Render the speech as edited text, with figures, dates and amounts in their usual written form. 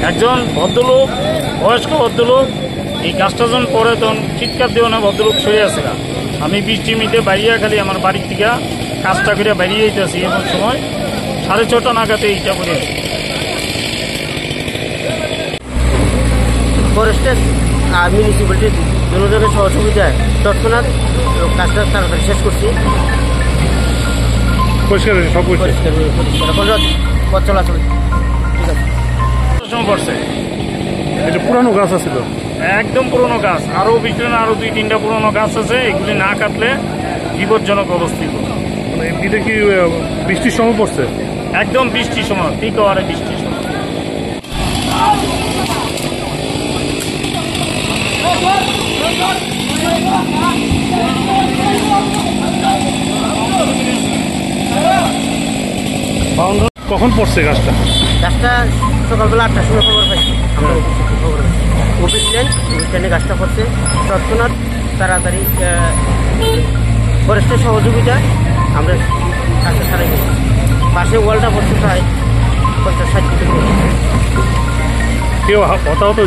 একজন ভদ্রলোক, বয়স্ক ভদ্রলোক এই গাছটা যখন পরে তখন চিৎকার দেও না, ভদ্রলোক সরে আছে না। আমি বৃষ্টি মিটে বাইরিয়া খালি আমার বাড়ির থেকে কাজটা করে বেরিয়ে যেতেছি, এমন সময় 6:30 নাগাদে এইটা করে। ফরেস্টের আর মিউনিসিপ্যালিটির জনগণের সহযোগিতায় তৎক্ষণাৎ কাজটা তাড়াতাড়ি শেষ করছি। পরিষ্কার সব পরিষ্কার এখন পথ চলাচল ঠিক আছে। পড়ছে এটা পুরানো গাছ আছে তো, একদম পুরোনো গাছ, আরও পিছনে আরও 2-3টা পুরোনো গাছ আছে, এগুলি না কাটলে বিপজ্জনক অবস্থিত। মানে এটা কি বৃষ্টির সময় পড়ছে? একদম বৃষ্টির সময়, ঠিক আর বৃষ্টির সময়। কখন পড়ছে গাছটা? গাছটা সকালবেলা 8টার সময় খবর পাইছি, আমরা খবর পাইছি। অফিস গাছটা পড়ছে, তৎক্ষণাৎ তাড়াতাড়ি ফরেস্টের সহযোগিতায় আমরা কাজটা সারাই গেছি। পাশে ওয়ালটা পড়ছে প্রায় 50-60 ফিট। কেউ হতাহত